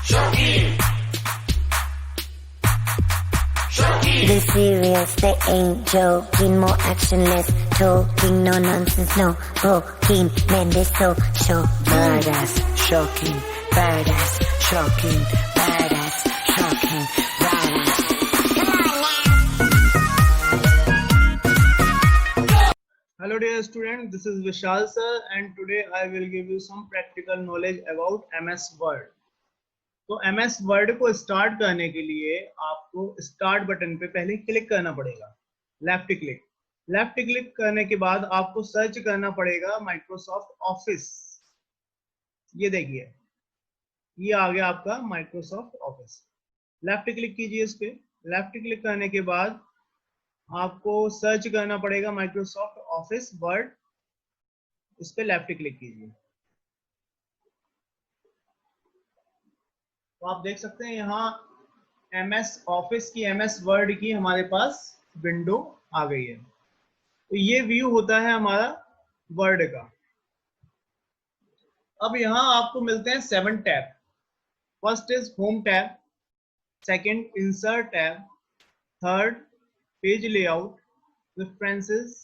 Be serious, they ain't joking. More action, less talking. No nonsense, no poking. Man, they so badass, shocking, badass, shocking, badass, shocking, badass. Hello dear student, this is Vishal sir and today I will give you some practical knowledge about MS Word. तो MS Word को start करने के लिए आपको start button पे पहले click करना पड़ेगा, लेफ्ट क्लिक करने के बाद आपको सर्च करना पड़ेगा माइक्रोसॉफ्ट ऑफिस। ये देखिए, ये आ गया आपका माइक्रोसॉफ्ट ऑफिस। लेफ्ट क्लिक कीजिए इस पे। लेफ्ट क्लिक करने के बाद आपको सर्च करना पड़ेगा माइक्रोसॉफ्ट ऑफिस वर्ड। इस पे लेफ्ट क्लिक कीजिए तो आप देख सकते हैं यहाँ MS ऑफिस की, MS वर्ड की हमारे पास विंडो आ गई है। तो ये व्यू होता है हमारा वर्ड का। अब यहाँ आपको मिलते हैं 7 tab. First is home tab, second insert tab, third page layout, references,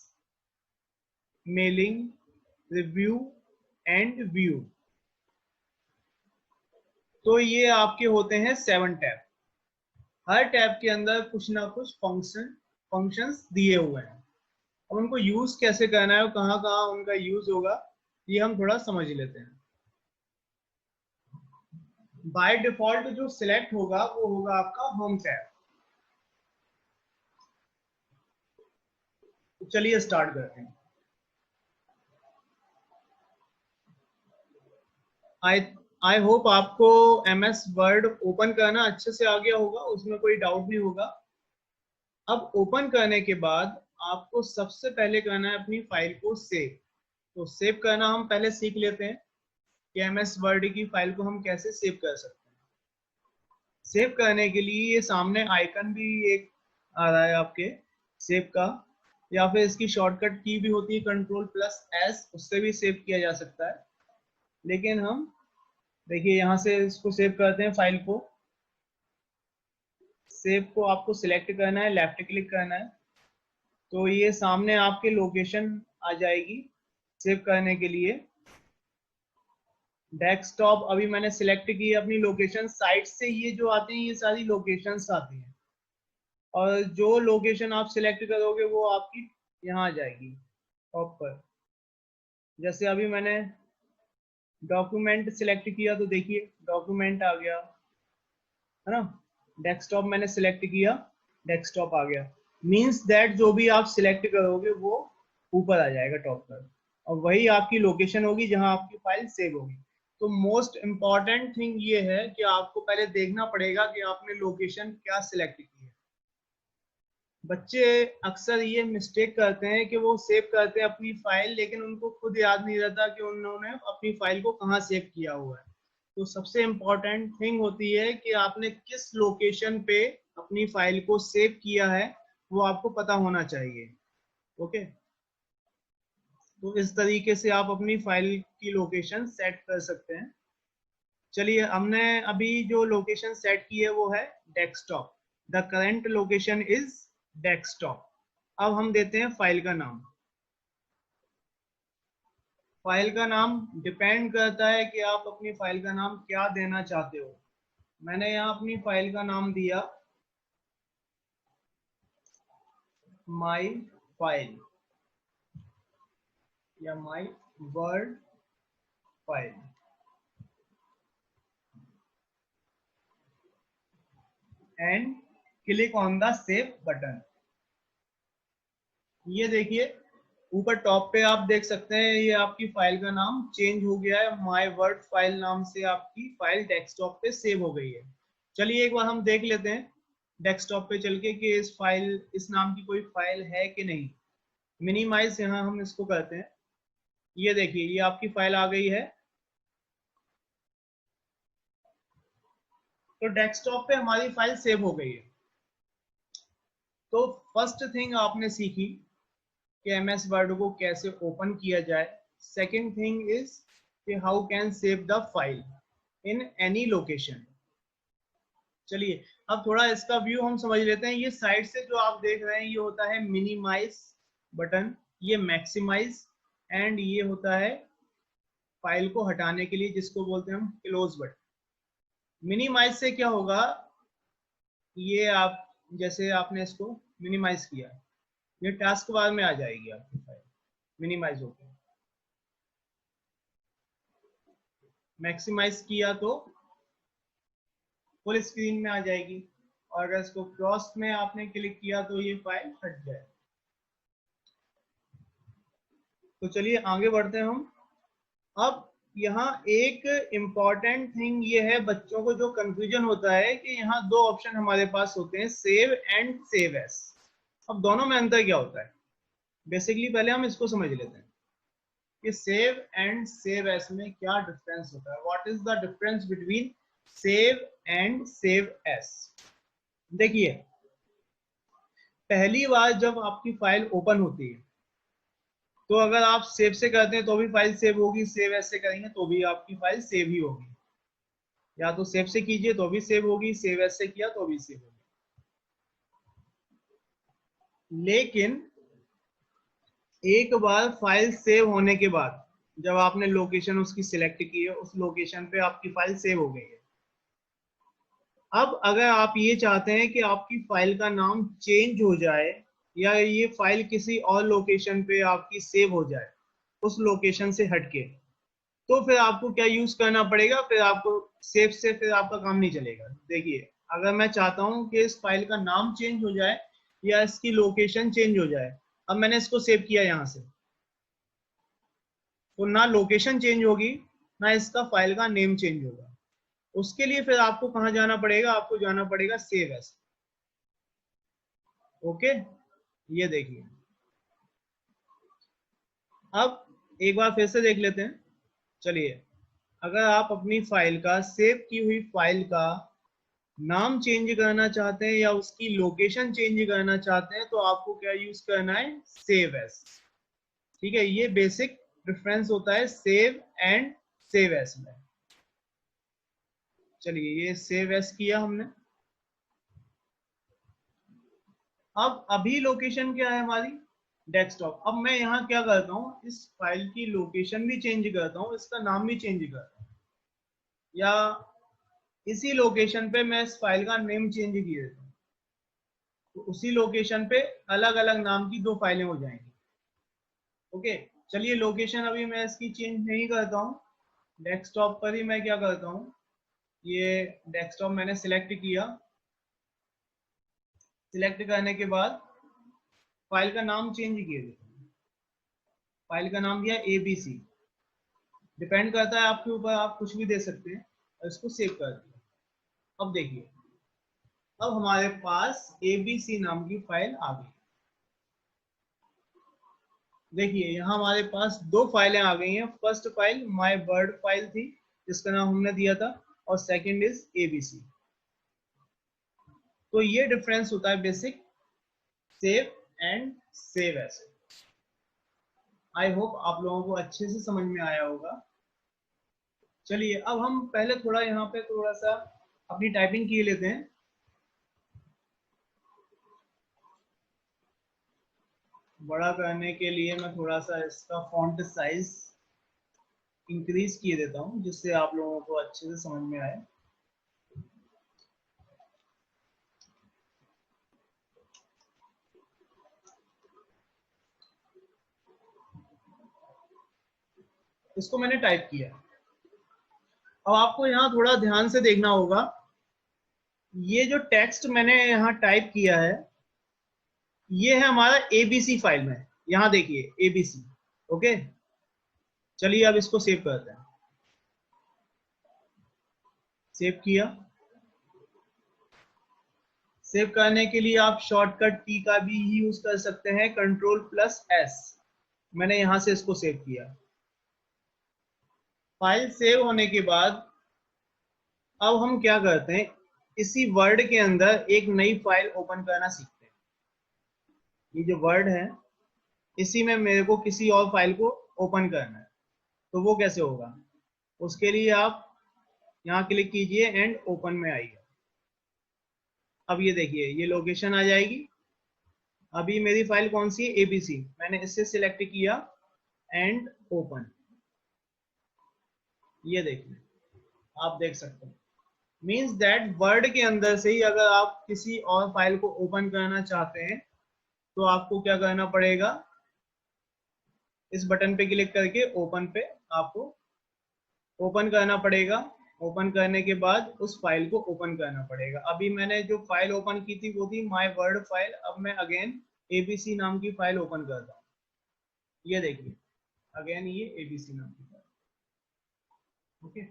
mailing, review and view. तो ये आपके होते हैं 7 टैब। हर टैब के अंदर कुछ ना कुछ फंक्शंस दिए हुए हैं। अब उनको यूज कैसे करना है और कहाँ कहाँ उनका यूज होगा ये हम थोड़ा समझ लेते हैं। बाय डिफॉल्ट जो सिलेक्ट होगा वो होगा आपका होम टैब। तो चलिए स्टार्ट करते हैं। आई होप आपको MS वर्ड ओपन करना अच्छे से आ गया होगा, उसमें कोई डाउट नहीं होगा। अब ओपन करने के बाद आपको सबसे पहले करना है अपनी फाइल को सेव। तो सेव करना हम पहले सीख लेते हैं कि MS वर्ड की फाइल को हम कैसे सेव कर सकते हैं। सेव करने के लिए ये सामने आइकन भी एक आ रहा है आपके सेव का, या फिर इसकी शॉर्टकट की भी होती है Ctrl+S, उससे भी सेव किया जा सकता है। लेकिन हम देखिए यहाँ से इसको सेव करते हैं। फाइल को सेव को आपको सिलेक्ट करना है, लेफ्ट क्लिक करना है, तो ये सामने आपके लोकेशन आ जाएगी सेव करने के लिए। डेस्कटॉप अभी मैंने सिलेक्ट की है अपनी लोकेशन। साइट से ये जो आते हैं ये सारी लोकेशंस आती हैं, और जो लोकेशन आप सिलेक्ट करोगे वो आपकी यहाँ आ जाएगी टॉप पर। जैसे अभी मैंने डॉक्यूमेंट सिलेक्ट किया तो देखिए डॉक्यूमेंट आ गया है ना। डेस्कटॉप मैंने सिलेक्ट किया, डेस्कटॉप आ गया। मींस दैट जो भी आप सिलेक्ट करोगे वो ऊपर आ जाएगा टॉप पर, और वही आपकी लोकेशन होगी जहां आपकी फाइल सेव होगी। तो मोस्ट इम्पॉर्टेंट थिंग ये है कि आपको पहले देखना पड़ेगा कि आपने लोकेशन क्या सिलेक्ट की है। बच्चे अक्सर ये मिस्टेक करते हैं कि वो सेव करते हैं अपनी फाइल, लेकिन उनको खुद याद नहीं रहता कि उन्होंने अपनी फाइल को कहाँ सेव किया हुआ है। तो सबसे इम्पोर्टेंट थिंग होती है कि आपने किस लोकेशन पे अपनी फाइल को सेव किया है, वो आपको पता होना चाहिए। ओके, तो इस तरीके से आप अपनी फाइल की लोकेशन सेट कर सकते हैं। चलिए, हमने अभी जो लोकेशन सेट की है वो है desktop. The current location is desktop. अब हम देते हैं फाइल का नाम। फाइल का नाम डिपेंड करता है कि आप अपनी फाइल का नाम क्या देना चाहते हो। मैंने यहाँ अपनी फाइल का नाम दिया माई फाइल या my word file. And click on the save button. ये देखिए ऊपर टॉप पे आप देख सकते हैं ये आपकी फाइल का नाम चेंज हो गया है। माय वर्ड फाइल नाम से आपकी फाइल डेस्कटॉप पे सेव हो गई है। चलिए एक बार हम देख लेते हैं डेस्कटॉप पे चल के कि इस नाम की कोई फाइल है कि नहीं। मिनिमाइज यहाँ हम इसको करते हैं। ये देखिए ये आपकी फाइल आ गई है। तो डेस्कटॉप पे हमारी फाइल सेव हो गई है। तो फर्स्ट थिंग आपने सीखी कि MS वर्ड को कैसे ओपन किया जाए। सेकेंड थिंग इज कि how can save the file in any location. चलिए अब थोड़ा इसका व्यू हम समझ लेते हैं। ये साइड से जो आप देख रहे हैं ये होता है मिनिमाइज बटन, ये मैक्सिमाइज, एंड ये होता है फाइल को हटाने के लिए जिसको बोलते हैं हम क्लोज बटन। मिनिमाइज से क्या होगा, ये आप जैसे आपने इसको मिनिमाइज किया, ये टास्क बार में आ जाएगी आपकी फाइल मिनिमाइज होकर। मैक्सिमाइज किया तो फुल स्क्रीन में आ जाएगी, और अगर इसको क्रॉस में आपने क्लिक किया तो ये फाइल हट जाए। तो चलिए आगे बढ़ते हैं हम। अब यहाँ एक इम्पॉर्टेंट थिंग ये है, बच्चों को जो कंफ्यूजन होता है कि यहाँ दो ऑप्शन हमारे पास होते हैं, सेव एंड सेव एस। अब दोनों में अंतर क्या होता है, बेसिकली पहले हम इसको समझ लेते हैं कि सेव एंड सेव एस में क्या डिफरेंस होता है। What is the difference between save and save S. देखिए पहली बार जब आपकी फाइल ओपन होती है तो अगर आप सेव से करते हैं तो भी फाइल सेव होगी, सेव एस से करेंगे तो भी आपकी फाइल सेव ही होगी। या तो सेव से कीजिए तो भी सेव होगी, सेव एस से किया तो भी सेव होगी। लेकिन एक बार फाइल सेव होने के बाद जब आपने लोकेशन उसकी सिलेक्ट की है, उस लोकेशन पे आपकी फाइल सेव हो गई है। अब अगर आप ये चाहते हैं कि आपकी फाइल का नाम चेंज हो जाए या ये फाइल किसी और लोकेशन पे आपकी सेव हो जाए उस लोकेशन से हटके, तो फिर आपको क्या यूज करना पड़ेगा, फिर आपको सेव से फिर आपका काम नहीं चलेगा। देखिए अगर मैं चाहता हूं कि इस फाइल का नाम चेंज हो जाए या इसकी लोकेशन चेंज हो जाए, अब मैंने इसको सेव किया यहां से, तो ना लोकेशन चेंज होगी ना इसका फाइल का नेम चेंज होगा। उसके लिए फिर आपको कहां जाना पड़ेगा, आपको जाना पड़ेगा सेव एस। ओके, ये देखिए अब एक बार फिर से देख लेते हैं। चलिए अगर आप अपनी फाइल का, सेव की हुई फाइल का नाम चेंज करना चाहते हैं या उसकी लोकेशन चेंज करना चाहते हैं तो आपको क्या यूज करना है, सेव एस। ठीक है, ये बेसिक डिफरेंस होता है सेव एंड सेव एस में। चलिए ये सेव एस किया हमने। अब अभी लोकेशन क्या है हमारी, डेस्कटॉप। अब मैं यहाँ क्या करता हूँ, इस फाइल की लोकेशन भी चेंज करता हूँ, इसका नाम भी चेंज करता हूँ, या इसी लोकेशन पे मैं इस फाइल का नेम चेंज किए देता हूँ, तो उसी लोकेशन पे अलग अलग नाम की दो फाइलें हो जाएंगी। ओके, चलिए लोकेशन अभी मैं इसकी चेंज नहीं करता हूँ, डेस्कटॉप पर ही मैं क्या करता हूँ, ये डेस्कटॉप मैंने सिलेक्ट किया। सिलेक्ट करने के बाद फाइल का नाम चेंज किए देता हूँ, फाइल का नाम दिया ABC। डिपेंड करता है आपके ऊपर, आप कुछ भी दे सकते हैं, और इसको सेव कर दिया। अब देखिए अब हमारे पास ABC नाम की फाइल आ गई। देखिए यहाँ हमारे पास दो फाइलें आ गई हैं। First file my bird file थी जिसका नाम हमने दिया था, और सेकंड इज ABC। तो ये डिफरेंस होता है basic save and save S. I hope आप लोगों को अच्छे से समझ में आया होगा। चलिए अब हम पहले थोड़ा यहाँ पे थोड़ा सा अपनी टाइपिंग की लेते हैं। बड़ा करने के लिए मैं थोड़ा सा इसका फॉन्ट साइज इंक्रीज किए देता हूँ जिससे आप लोगों को अच्छे से समझ में आए। इसको मैंने टाइप किया। अब आपको यहाँ थोड़ा ध्यान से देखना होगा, ये जो टेक्स्ट मैंने यहाँ टाइप किया है ये है हमारा ABC फाइल में। यहाँ देखिए ABC। ओके, चलिए अब इसको सेव करते हैं। सेव किया। सेव करने के लिए आप शॉर्टकट की का भी यूज कर सकते हैं, Ctrl+S। मैंने यहां से इसको सेव किया। फाइल सेव होने के बाद अब हम क्या करते हैं, इसी वर्ड के अंदर एक नई फाइल ओपन करना सीखते हैं। ये जो वर्ड है इसी में मेरे को किसी और फाइल को ओपन करना है, तो वो कैसे होगा, उसके लिए आप यहाँ क्लिक कीजिए एंड ओपन में आइए। अब ये देखिए ये लोकेशन आ जाएगी। अभी मेरी फाइल कौन सी है, एबीसी, मैंने इससे सिलेक्ट किया एंड ओपन। ये देखिए आप देख सकते हैं, मीन्स दैट वर्ड के अंदर से ही अगर आप किसी और फाइल को ओपन करना चाहते हैं तो आपको क्या करना पड़ेगा, इस बटन पे क्लिक करके ओपन पे आपको ओपन करना पड़ेगा। ओपन करने के बाद उस फाइल को ओपन करना पड़ेगा। अभी मैंने जो फाइल ओपन की थी वो थी माय वर्ड फाइल। अब मैं अगेन एबीसी नाम की फाइल ओपन करता हूँ। ये देखिए अगेन ये एबीसी नाम की फाइल। ओके,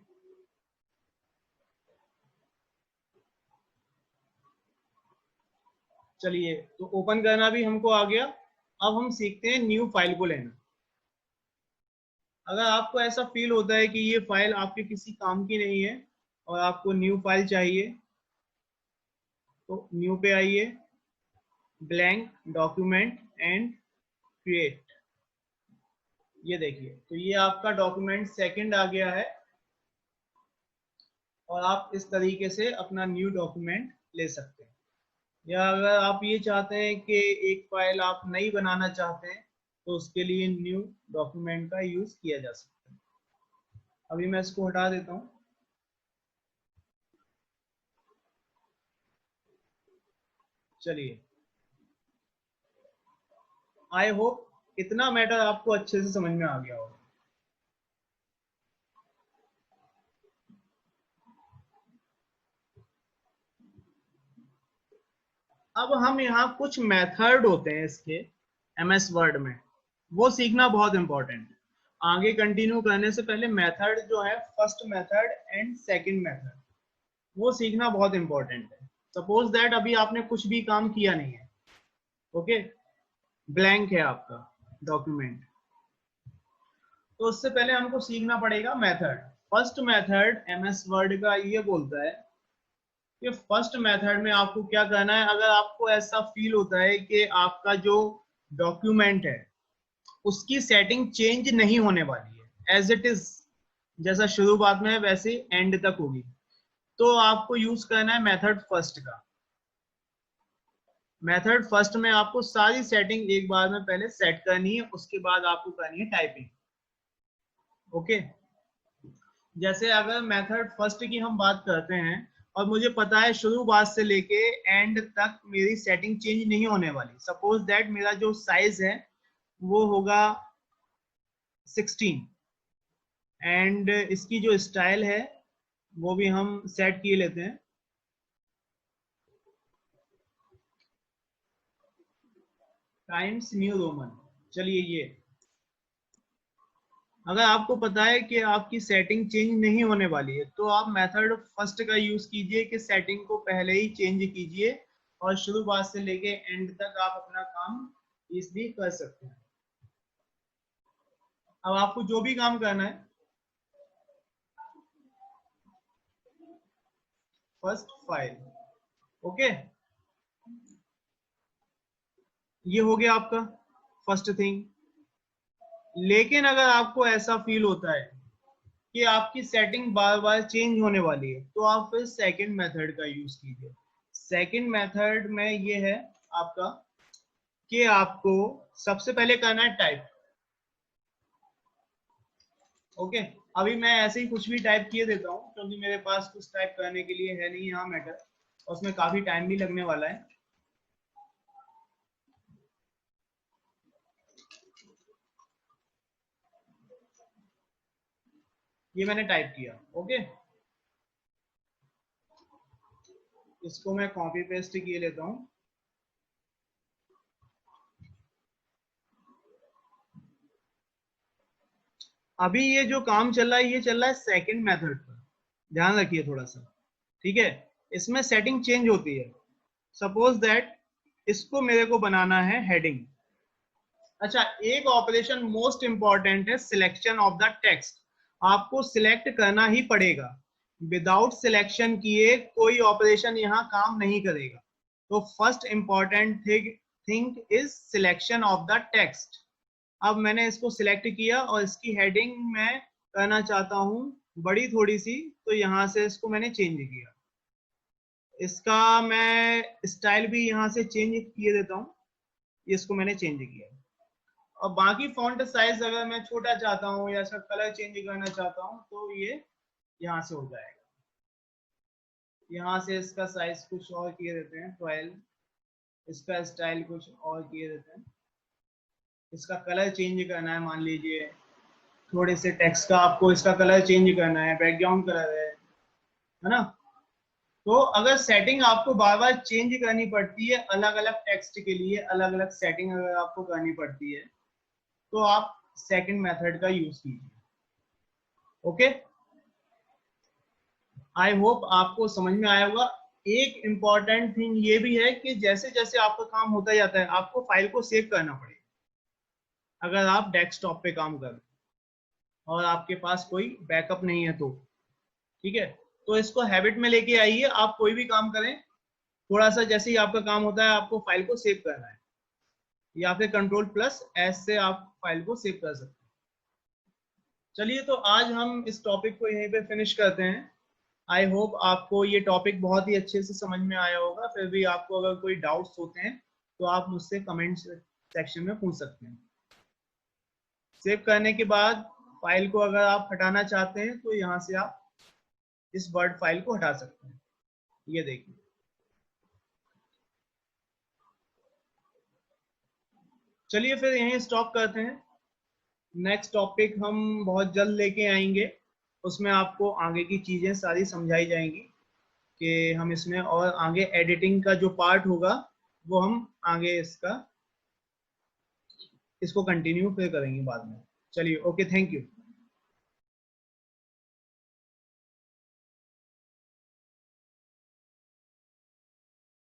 चलिए तो ओपन करना भी हमको आ गया। अब हम सीखते हैं न्यू फाइल को लेना। अगर आपको ऐसा फील होता है कि ये फाइल आपके किसी काम की नहीं है और आपको न्यू फाइल चाहिए तो न्यू पे आइए, ब्लैंक डॉक्यूमेंट एंड क्रिएट। ये देखिए तो ये आपका डॉक्यूमेंट सेकंड आ गया है और आप इस तरीके से अपना न्यू डॉक्यूमेंट ले सकते हैं। या अगर आप ये चाहते हैं कि एक फाइल आप नई बनाना चाहते हैं तो उसके लिए न्यू डॉक्यूमेंट का यूज किया जा सकता है। अभी मैं इसको हटा देता हूँ। चलिए, आई होप इतना मैटर आपको अच्छे से समझ में आ गया होगा। अब हम यहाँ कुछ मेथड होते हैं इसके एमएस वर्ड में, वो सीखना बहुत इंपॉर्टेंट है। आगे कंटिन्यू करने से पहले मेथड जो है, first method and second method, वो सीखना बहुत इंपॉर्टेंट है। सपोज दैट अभी आपने कुछ भी काम किया नहीं है, ओके, ब्लैंक है आपका डॉक्यूमेंट, तो उससे पहले हमको सीखना पड़ेगा method. First method MS word का ये बोलता है कि फर्स्ट मेथड में आपको क्या करना है। अगर आपको ऐसा फील होता है कि आपका जो डॉक्यूमेंट है उसकी सेटिंग चेंज नहीं होने वाली है, एज इट इज, जैसा शुरुआत में है वैसे एंड तक होगी, तो आपको यूज करना है मेथड फर्स्ट का। मेथड फर्स्ट में आपको सारी सेटिंग एक बार में पहले सेट करनी है, उसके बाद आपको करनी है टाइपिंग। ओके, जैसे अगर मेथड फर्स्ट की हम बात करते हैं और मुझे पता है शुरुआत से लेके एंड तक मेरी सेटिंग चेंज नहीं होने वाली। सपोज दैट मेरा जो साइज है वो होगा 16 एंड इसकी जो स्टाइल है वो भी हम सेट किए लेते हैं, टाइम्स न्यू रोमन। चलिए, ये अगर आपको पता है कि आपकी सेटिंग चेंज नहीं होने वाली है तो आप मेथड फर्स्ट का यूज कीजिए कि सेटिंग को पहले ही चेंज कीजिए और शुरुआत से लेके एंड तक आप अपना काम इजीली कर सकते हैं। अब आपको जो भी काम करना है, फर्स्ट फाइल, ओके, ये हो गया आपका फर्स्ट थिंग। लेकिन अगर आपको ऐसा फील होता है कि आपकी सेटिंग बार बार चेंज होने वाली है तो आप फिर सेकंड मेथड का यूज कीजिए। सेकंड मेथड में ये है आपका कि आपको सबसे पहले करना है टाइप। ओके, अभी मैं ऐसे ही कुछ भी टाइप किए देता हूँ क्योंकि मेरे पास कुछ टाइप करने के लिए है नहीं यहाँ मैटर, और उसमें काफी टाइम भी लगने वाला है। ये मैंने टाइप किया, ओके, इसको मैं कॉपी पेस्ट किए लेता हूँ। अभी ये जो काम चल रहा है ये चल रहा है सेकंड मेथड पर, ध्यान रखिए थोड़ा सा, ठीक है। इसमें सेटिंग चेंज होती है। सपोज दैट इसको मेरे को बनाना है हेडिंग। अच्छा, एक ऑपरेशन मोस्ट इंपॉर्टेंट है, सिलेक्शन ऑफ द टेक्स्ट। आपको सिलेक्ट करना ही पड़ेगा, विदाउट सिलेक्शन किए कोई ऑपरेशन यहाँ काम नहीं करेगा। तो first important thing is selection of the text. अब मैंने इसको सिलेक्ट किया और इसकी हेडिंग मैं करना चाहता हूँ बड़ी थोड़ी सी, तो यहाँ से इसको मैंने चेंज किया। इसका मैं स्टाइल भी यहाँ से चेंज किए देता हूँ, इसको मैंने चेंज किया। और बाकी फॉन्ट साइज अगर मैं छोटा चाहता हूँ या इसका कलर चेंज करना चाहता हूँ तो ये यहाँ से हो जाएगा। यहाँ से इसका साइज कुछ और किए देते हैं 12, इसका स्टाइल कुछ और किए देते हैं। इसका कलर चेंज करना है, मान लीजिए थोड़े से टेक्स्ट का आपको इसका कलर चेंज करना है, बैकग्राउंड कलर है ना। तो अगर सेटिंग आपको बार बार चेंज करनी पड़ती है, अलग अलग टेक्स्ट के लिए अलग अलग सेटिंग अगर आपको करनी पड़ती है तो आप सेकंड मेथड का यूज कीजिए। ओके, आई होप आपको समझ में आया होगा। एक इंपॉर्टेंट थिंग ये भी है कि जैसे जैसे आपका काम होता जाता है आपको फाइल को सेव करना पड़ेगा। अगर आप डेस्कटॉप पे काम कर रहे और आपके पास कोई बैकअप नहीं है तो ठीक है, तो इसको हैबिट में लेके आइए। आप कोई भी काम करें, थोड़ा सा जैसे ही आपका काम होता है आपको फाइल को सेव करना है, या फिर Ctrl+S से आप फाइल को सेव कर सकते हैं। चलिए, तो आज हम इस टॉपिक को यहीं पे फिनिश करते हैं। आई होप आपको ये टॉपिक बहुत ही अच्छे से समझ में आया होगा। फिर भी आपको अगर कोई डाउट्स होते हैं तो आप मुझसे कमेंट सेक्शन में पूछ सकते हैं। सेव करने के बाद फाइल को अगर आप हटाना चाहते हैं तो यहाँ से आप इस वर्ड फाइल को हटा सकते हैं। ये देखिए, चलिए फिर यहीं स्टॉप करते हैं। नेक्स्ट टॉपिक हम बहुत जल्द लेके आएंगे, उसमें आपको आगे की चीजें सारी समझाई जाएंगी कि हम इसमें और आगे एडिटिंग का जो पार्ट होगा वो हम आगे इसको कंटिन्यू फिर करेंगे बाद में। चलिए, ओके, थैंक यू।